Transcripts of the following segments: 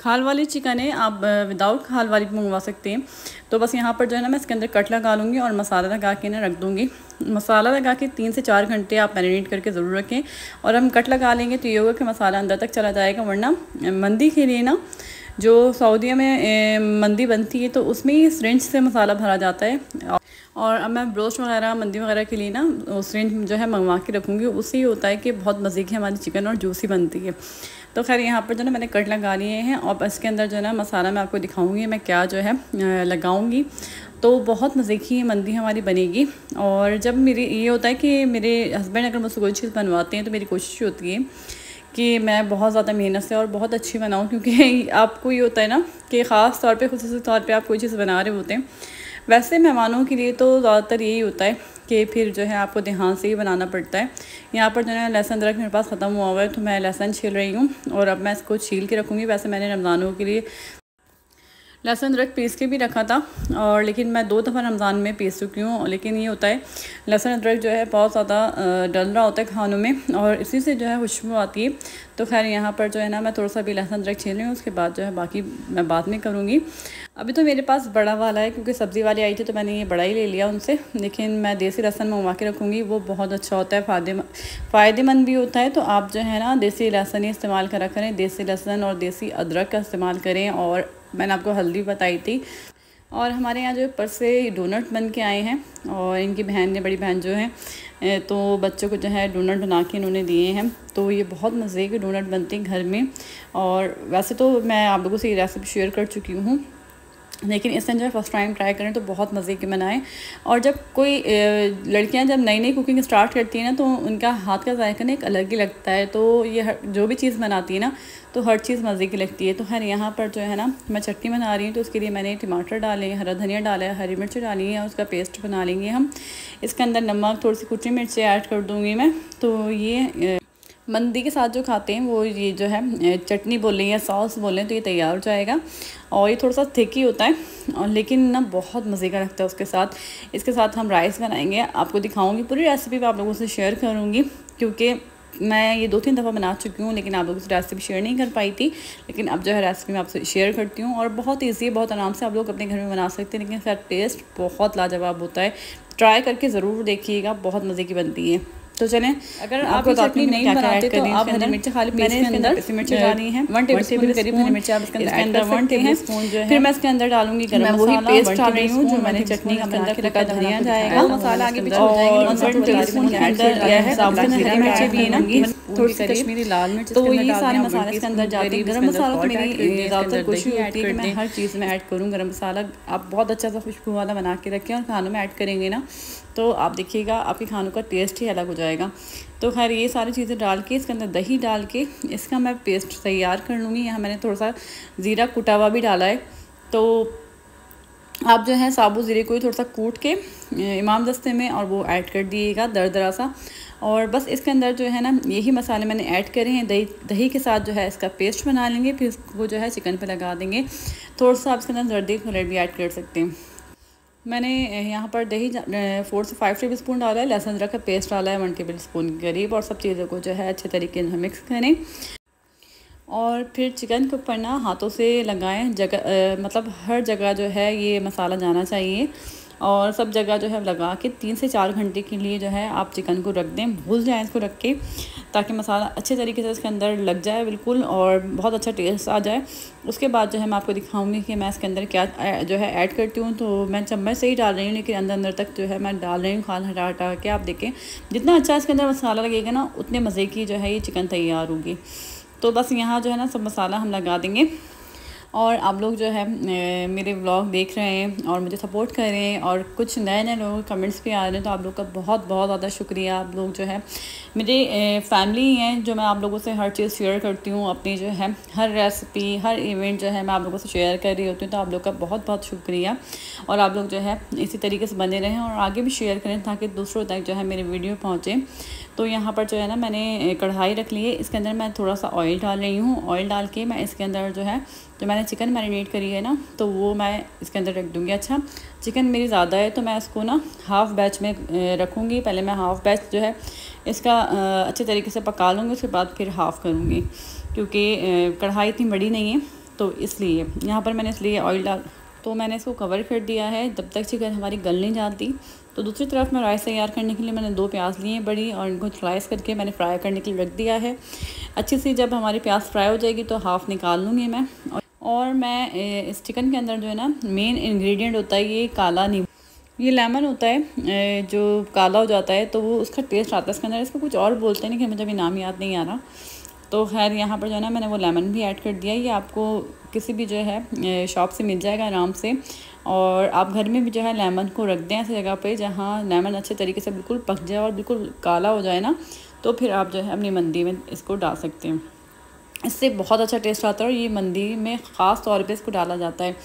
खाल वाली चिकन है, आप विदाउट खाल वाली भी मंगवा सकते हैं। तो बस यहाँ पर जो है ना मैं इसके अंदर कट लगा लूँगी और मसाला लगा के ना रख दूँगी। मसाला लगा के 3 से 4 घंटे आप मैरिनेट करके ज़रूर रखें। और हम कट लगा लेंगे तो ये होगा कि मसाला अंदर तक चला जाएगा, वरना मंदी के लिए ना जो सऊदीया में मंदी बनती है तो उसमें ही सिरिंज से मसाला भरा जाता है। और अब मैं ब्रोस्ट वगैरह मंदी वगैरह के लिए ना सिरिंज जो है मंगवा के रखूँगी। उससे ये होता है कि बहुत मज़े की हमारी चिकन और जूसी बनती है। तो खैर यहाँ पर जो है ना मैंने कट लगा लिए हैं और इसके अंदर जो है ना मसाला मैं आपको दिखाऊंगी मैं क्या जो है लगाऊंगी। तो बहुत मज़े की मंदी हमारी बनेगी। और जब मेरी ये होता है कि मेरे हस्बैंड अगर मुझसे कोई चीज़ बनवाते हैं तो मेरी कोशिश होती है कि मैं बहुत ज़्यादा मेहनत से और बहुत अच्छी बनाऊँ, क्योंकि आपको ये होता है ना कि ख़ास तौर पे खुसूसी तौर पे आप कोई चीज़ बना रहे होते हैं। वैसे मेहमानों के लिए तो ज़्यादातर यही होता है कि फिर जो है आपको ध्यान से ही बनाना पड़ता है। यहाँ पर जो है लहसुन अदरक मेरे पास ख़त्म हुआ हुआ है तो मैं लहसुन छील रही हूँ और अब मैं इसको छील के रखूँगी। वैसे मैंने रमज़ानों के लिए लहसुन अदरक पीस के भी रखा था, और लेकिन मैं 2 दफ़ा रमज़ान में पीस चुकी हूँ। लेकिन ये होता है लहसुन अदरक जो है बहुत ज़्यादा डल रहा होता है खानों में और इसी से जो है खुशबू आती है। तो खैर यहाँ पर जो है ना मैं थोड़ा सा भी लहसुन अदरक छील रही हूँ, उसके बाद जो है बाकी मैं बाद में करूँगी। अभी तो मेरे पास बड़ा वाला है क्योंकि सब्ज़ी वाली आई थी तो मैंने ये बड़ा ही ले लिया उनसे। लेकिन मैं देसी लहसुन मंगवा के रखूँगी, वो बहुत अच्छा होता है, फ़ायदेमंद भी होता है। तो आप जो है ना देसी लहसुन ही इस्तेमाल करा करें, देसी लहसुन और देसी अदरक का इस्तेमाल करें। और मैंने आपको हल्दी बताई थी। और हमारे यहाँ जो ऊपर से डोनट बन के आए हैं और इनकी बहन ने, बड़ी बहन जो है, तो बच्चों को जो है डोनट बना के इन्होंने दिए हैं। तो ये बहुत मज़े के डोनट बनते हैं घर में। और वैसे तो मैं आप लोगों से ये रेसिपी शेयर कर चुकी हूँ, लेकिन इस टाइम जो है फर्स्ट टाइम ट्राई करें तो बहुत मज़े के बनाएं। और जब कोई लड़कियां जब नई नई कुकिंग स्टार्ट करती हैं ना तो उनका हाथ का जायका ना एक अलग ही लगता है। तो ये जो भी चीज़ बनाती है ना तो हर चीज़ मज़े की लगती है। तो खैर यहाँ पर जो है ना मैं चटनी बना रही हूँ, तो उसके लिए मैंने टमाटर डाले हैं, हरा धनिया डाला है, हरी मिर्च डाली है, उसका पेस्ट बना लेंगे हम। इसके अंदर नमक, थोड़ी सी कुटी मिर्चें ऐड कर दूँगी मैं। तो ये मंदी के साथ जो खाते हैं वो ये जो है चटनी बोलें या सॉस बोलें तो ये तैयार हो जाएगा। और ये थोड़ा सा थिक ही होता है और लेकिन ना बहुत मज़े का लगता है उसके साथ। इसके साथ हम राइस बनाएंगे, आपको दिखाऊंगी पूरी रेसिपी मैं आप लोगों से शेयर करूंगी, क्योंकि मैं ये 2-3 दफ़ा बना चुकी हूँ लेकिन आप लोगों से रेसिपी शेयर नहीं कर पाई थी। लेकिन अब जो है रेसिपी मैं आपसे शेयर करती हूँ और बहुत ईजी है, बहुत आराम से आप लोग अपने घर में बना सकते हैं। लेकिन इसका टेस्ट बहुत लाजवाब होता है, ट्राई करके ज़रूर देखिएगा, बहुत मज़े की बनती है। तो चलें, अगर आप चटनी नहीं बनाते तो आप हरी मिर्च खाली मैंने इसके अंदर मिर्च डाली है 1 टेबलस्पून करीब हरी मिर्च आप इसके अंदर 1 टेबलस्पून जो है। फिर मैं इसके अंदर डालूंगी गरम मसाला, पेस्ट डाल रही हूँ जो मैंने चटनी का बना के रखा, धनिया जाएगा, मसाला आगे पीछे हो जाएगा। 1 टेबलस्पून के अंदर दिया है साबुत हरी मिर्च भी है, थोड़ी सी कश्मीरी लाल मिर्च। तो ये सारे मसाले इसके अंदर जाते हैं। गरम मसाला तो मेरी ज़्यादातर कोशिश होती है कि मैं हर चीज़ में ऐड करूँ गरम मसाला। आप बहुत अच्छा सा खुशबू वाला बना के रखें और खानों में ऐड करेंगे ना तो आप देखिएगा आपके खानों का टेस्ट ही अलग हो जाएगा। तो खैर ये सारी चीज़ें डाल के इसके अंदर दही डाल के इसका मैं पेस्ट तैयार कर लूँगी। यहाँ मैंने थोड़ा सा ज़ीरा कुटा हुआ भी डाला है। तो आप जो है साबुत ज़ीरे को ही थोड़ा सा कूट के इमाम दस्ते में और वो ऐड कर दिएगा दरदरा सा। और बस इसके अंदर जो है ना यही मसाले मैंने ऐड करे हैं। दही के साथ जो है इसका पेस्ट बना लेंगे, फिर वो जो है चिकन पे लगा देंगे। थोड़ा सा आप इसके अंदर जर्दी कलर भी ऐड कर सकते हैं। मैंने यहाँ पर दही 4 से 5 टेबलस्पून डाला है, लहसुन अदरक का पेस्ट डाला है 1 टेबलस्पून करीब। और सब चीज़ों को जो है अच्छे तरीके से मिक्स करें और फिर चिकन के ऊपर ना हाथों से लगाएं। मतलब हर जगह जो है ये मसाला जाना चाहिए और सब जगह जो है लगा के 3 से 4 घंटे के लिए जो है आप चिकन को रख दें, भूल जाएं इसको रख के, ताकि मसाला अच्छे तरीके से इसके अंदर लग जाए बिल्कुल और बहुत अच्छा टेस्ट आ जाए। उसके बाद जो है मैं आपको दिखाऊंगी कि मैं इसके अंदर क्या जो है ऐड करती हूँ। तो मैं चम्मच से ही डाल रही हूँ लेकिन अंदर अंदर तक जो है मैं डाल रही हूँ खाल हटा हटा के। आप देखें जितना अच्छा इसके अंदर मसाला लगेगा ना उतने मज़े की जो है ये चिकन तैयार होगी। तो बस यहाँ जो है ना सब मसाला हम लगा देंगे। और आप लोग जो है मेरे व्लॉग देख रहे हैं और मुझे सपोर्ट कर रहे हैं और कुछ नए नए लोगों के कमेंट्स भी आ रहे हैं, तो आप लोग का बहुत बहुत ज़्यादा शुक्रिया। आप लोग जो है मेरे फैमिली हैं जो मैं आप लोगों से हर चीज़ शेयर करती हूँ, अपनी जो है हर रेसिपी हर इवेंट जो है मैं आप लोगों से शेयर कर रही होती हूँ। तो आप लोग का बहुत बहुत शुक्रिया और आप लोग जो है इसी तरीके से बने रहें और आगे भी शेयर करें ताकि दूसरों तक जो है मेरी वीडियो पहुँचे। तो यहाँ पर जो है ना मैंने कढ़ाई रख ली है, इसके अंदर मैं थोड़ा सा ऑयल डाल रही हूँ। ऑयल डाल के मैं इसके अंदर जो है जो मैंने चिकन मैरिनेट करी है ना तो वो मैं इसके अंदर रख दूँगी। अच्छा चिकन मेरी ज़्यादा है तो मैं इसको ना हाफ़ बैच में रखूँगी। पहले मैं हाफ़ बैच जो है इसका अच्छे तरीके से पका लूँगी, उसके बाद फिर हाफ़ करूँगी क्योंकि कढ़ाई इतनी बड़ी नहीं है तो इसलिए यहाँ पर मैंने इसलिए ऑयल डाल, तो मैंने इसको कवर कर दिया है जब तक चिकन हमारी गल नहीं जाती। तो दूसरी तरफ मैं राइस तैयार करने के लिए मैंने 2 प्याज लिए हैं बड़ी, और इनको स्लाइस करके मैंने फ्राई करने के लिए रख दिया है। अच्छी सी जब हमारी प्याज फ्राई हो जाएगी तो हाफ़ निकाल लूँगी मैं। और मैं इस चिकन के अंदर जो है ना मेन इंग्रेडिएंट होता है ये काला नींबू, ये लेमन होता है जो काला हो जाता है तो वो उसका टेस्ट आता है इसके अंदर। इसको कुछ और बोलते हैं कि मुझे अभी नाम याद नहीं आ रहा। तो खैर यहाँ पर जो है ना मैंने वो लेमन भी ऐड कर दिया। ये आपको किसी भी जो है शॉप से मिल जाएगा आराम से, और आप घर में भी जो है लेमन को रख दें ऐसी जगह पे जहाँ लेमन अच्छे तरीके से बिल्कुल पक जाए और बिल्कुल काला हो जाए ना, तो फिर आप जो है अपनी मंदी में इसको डाल सकते हैं। इससे बहुत अच्छा टेस्ट आता है और ये मंदी में ख़ास तौर पे इसको डाला जाता है।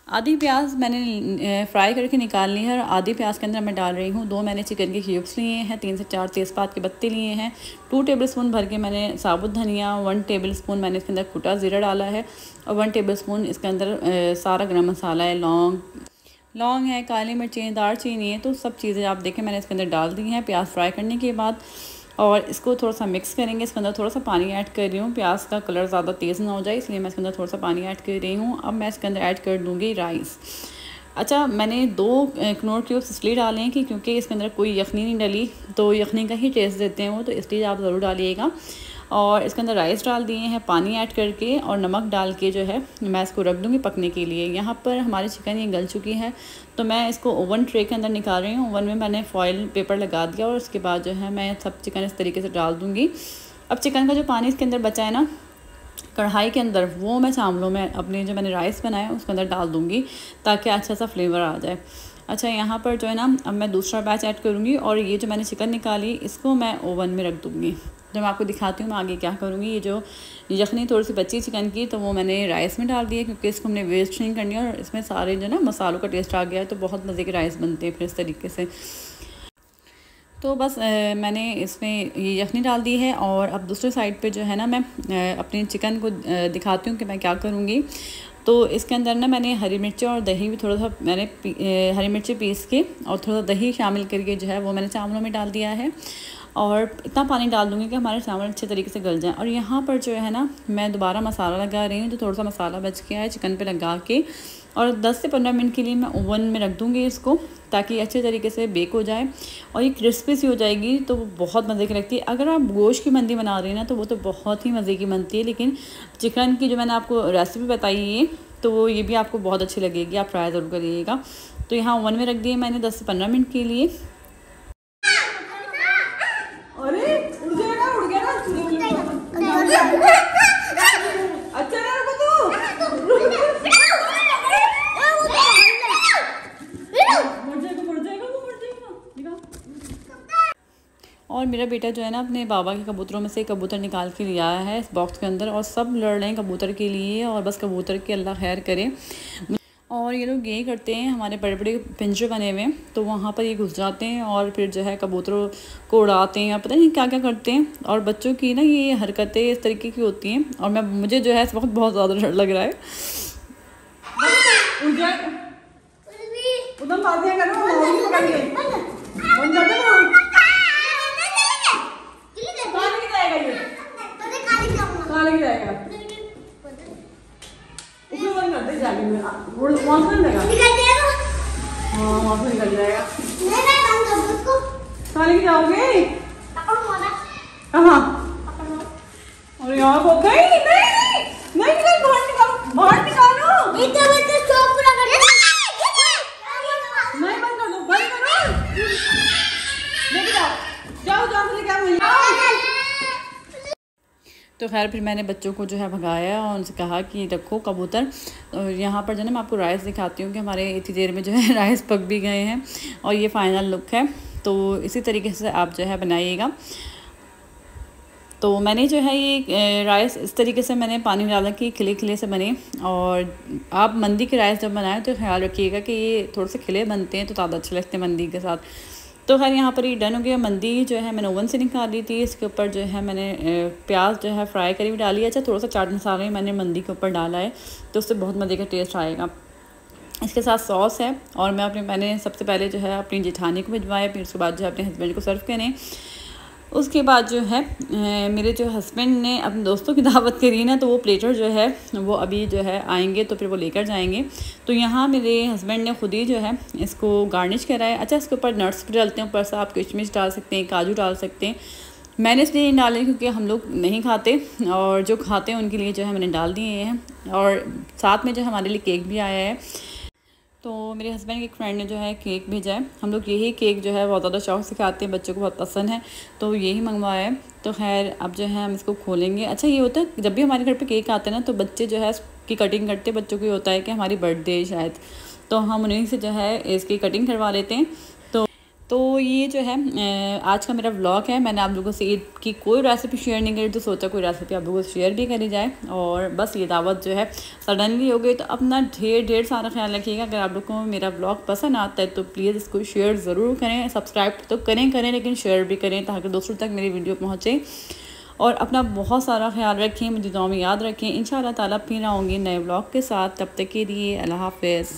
आधी प्याज मैंने फ्राई करके निकाल ली है और आधी प्याज के अंदर मैं डाल रही हूँ 2 मैंने चिकन के क्यूब्स लिए हैं, 3 से 4 तेज़पात के पत्ते लिए हैं, 2 टेबलस्पून भर के मैंने साबुत धनिया, 1 टेबलस्पून मैंने इसके अंदर कुटा ज़ीरा डाला है, और 1 टेबलस्पून इसके अंदर सारा गरम मसाला है, लौंग है, काली मिर्चें, दालचीनी है। तो सब चीज़ें आप देखें मैंने इसके अंदर डाल दी हैं प्याज फ्राई करने के बाद। और इसको थोड़ा सा मिक्स करेंगे। इसके अंदर थोड़ा सा पानी ऐड कर रही हूँ, प्याज का कलर ज़्यादा तेज़ ना हो जाए इसलिए मैं इसके अंदर थोड़ा सा पानी ऐड कर रही हूँ। अब मैं इसके अंदर ऐड कर दूँगी राइस। अच्छा, मैंने 2 कनौर क्यूब्स इसलिए डाले हैं कि क्योंकि इसके अंदर कोई यखनी नहीं डली, तो यखनी का ही टेस्ट देते हैं वो, तो इसलिए आप ज़रूर डालिएगा। और इसके अंदर राइस डाल दिए हैं पानी ऐड करके, और नमक डाल के जो है मैं इसको रख दूँगी पकने के लिए। यहाँ पर हमारी चिकन ये गल चुकी है तो मैं इसको ओवन ट्रे के अंदर निकाल रही हूँ। ओवन में मैंने फॉइल पेपर लगा दिया और उसके बाद जो है मैं सब चिकन इस तरीके से डाल दूँगी। अब चिकन का जो पानी इसके अंदर बचा है ना कढ़ाई के अंदर, वो मैं चावलों में अपने जो मैंने राइस बनाया उसके अंदर डाल दूँगी ताकि अच्छा सा फ्लेवर आ जाए। अच्छा, यहाँ पर जो है ना अब मैं दूसरा बैच ऐड करूँगी और ये जो मैंने चिकन निकाली इसको मैं ओवन में रख दूँगी। जब मैं आपको दिखाती हूँ मैं आगे क्या करूँगी। ये जो यखनी थोड़ी सी बची चिकन की तो वो मैंने राइस में डाल दी है क्योंकि इसको हमने वेस्ट नहीं करनी है, और इसमें सारे जो ना मसालों का टेस्ट आ गया है तो बहुत मज़े के राइस बनते हैं फिर इस तरीके से। तो बस मैंने इसमें ये यखनी डाल दी है। और अब दूसरे साइड पे जो है ना मैं अपनी चिकन को दिखाती हूँ कि मैं क्या करूँगी। तो इसके अंदर ना मैंने हरी मिर्चें और दही भी थोड़ा सा मैंने हरी मिर्चें पीस के और थोड़ा दही शामिल करके जो है वो मैंने चावलों में डाल दिया है, और इतना पानी डाल दूँगी कि हमारे चावल अच्छे तरीके से गल जाएँ। और यहाँ पर जो है ना मैं दोबारा मसाला लगा रही हूँ, जो थोड़ा सा मसाला बच गया है चिकन पे लगा के, और 10 से 15 मिनट के लिए मैं ओवन में रख दूँगी इसको ताकि अच्छे तरीके से बेक हो जाए और ये क्रिस्पी सी हो जाएगी तो वो बहुत मज़े की लगती है। अगर आप गोश्त की मंदी बना रही हैं ना तो वो तो बहुत ही मज़े की बनती है, लेकिन चिकन की जो मैंने आपको रेसिपी बताई है तो वो ये भी आपको बहुत अच्छी लगेगी, आप ट्राई ज़रूर करिएगा। तो यहाँ ओवन में रख दिए मैंने 10 से 15 मिनट के लिए। और मेरा बेटा जो है ना अपने बाबा के कबूतरों में से कबूतर निकाल के लिया है इस बॉक्स के अंदर, और सब लड़ रहे हैं कबूतर के लिए, और बस कबूतर के अल्लाह खैर करे। और ये लोग यही करते हैं, हमारे बड़े बड़े पिंजरे बने हुए हैं तो वहाँ पर ये घुस जाते हैं और फिर जो है कबूतरों को उड़ाते हैं, पता नहीं क्या क्या करते हैं। और बच्चों की ना ये हरकतें इस तरीके की होती हैं, और मुझे जो है इस वक्त बहुत ज़्यादा डर लग रहा है। जाओगे कहाँ? और यहाँ को नहीं बाहर निकालो, बाहर निकालो। नहीं बंद कर दो, बंद करो। लेके जाओ मुझे क्या मिल। तो खैर फिर मैंने बच्चों को जो है भगाया और उनसे कहा कि रखो कबूतर। तो यहाँ पर जो है मैं आपको राइस दिखाती हूँ कि हमारे इतनी देर में जो है राइस पक भी गए हैं, और ये फाइनल लुक है। तो इसी तरीके से आप जो है बनाइएगा। तो मैंने जो है ये राइस इस तरीके से मैंने पानी डाला कि खिले खिले से बने, और आप मंदी के राइस जब बनाएं तो ख्याल रखिएगा कि ये थोड़े से खिले बनते हैं तो ज़्यादा अच्छे लगते हैं मंदी के साथ। तो खैर यहाँ पर ये डन हो गया। मंदी जो है मैंने ओवन से निकाल ली थी, इसके ऊपर जो है मैंने प्याज जो है फ्राई करी हुई डाली है। अच्छा, थोड़ा सा चाट मसाला मैंने मंदी के ऊपर डाला है तो उससे बहुत मज़े का टेस्ट आएगा। इसके साथ सॉस है, और मैंने सबसे पहले जो है अपनी जेठानी को भिजवाया, फिर उसके बाद जो है अपने हस्बैंड को सर्व करें। उसके बाद जो है मेरे जो हस्बैंड ने अपने दोस्तों की दावत करी ना, तो वो प्लेटर जो है वो अभी जो है आएंगे तो फिर वो लेकर जाएंगे। तो यहाँ मेरे हस्बैंड ने खुद ही जो है इसको गार्निश करा है। अच्छा, इसके ऊपर नट्स भी डालते हैं, ऊपर से आप किशमिश डाल सकते हैं, काजू डाल सकते हैं। मैंने इसलिए नहीं डाले क्योंकि हम लोग नहीं खाते, और जो खाते हैं उनके लिए जो है मैंने डाल दिए हैं। और साथ में जो हमारे लिए केक भी आया है। तो मेरे हस्बैंड के एक फ्रेंड ने जो है केक भेजा है। हम लोग यही केक जो है बहुत ज़्यादा शौक से खाते हैं, बच्चों को बहुत पसंद है, तो यही मंगवाया है। तो खैर अब जो है हम इसको खोलेंगे। अच्छा, ये होता है जब भी हमारे घर पे केक आते हैं ना, तो बच्चे जो है इसकी कटिंग करते हैं। बच्चों को ये होता है कि हमारी बर्थडे शायद, तो हम उन्हीं से जो है इसकी कटिंग करवा लेते हैं। तो ये जो है आज का मेरा व्लॉग है। मैंने आप लोगों से ईद की कोई रेसिपी शेयर नहीं करी, तो सोचा कोई रेसिपी आप लोगों से शेयर भी करी जाए। और बस ये दावत जो है सडनली हो गई, तो अपना ढेर सारा ख्याल रखिएगा। अगर आप लोगों को मेरा व्लॉग पसंद आता है तो प्लीज़ इसको शेयर ज़रूर करें। सब्सक्राइब तो करें लेकिन शेयर भी करें, ताकि दूसरों तक मेरी वीडियो पहुँचे। और अपना बहुत सारा ख्याल रखें, मुझे दुआ में याद रखें। इंशाअल्लाह ताला फिर आऊँगी नए व्लॉग के साथ। तब तक के लिए अल्लाह हाफ़िज़।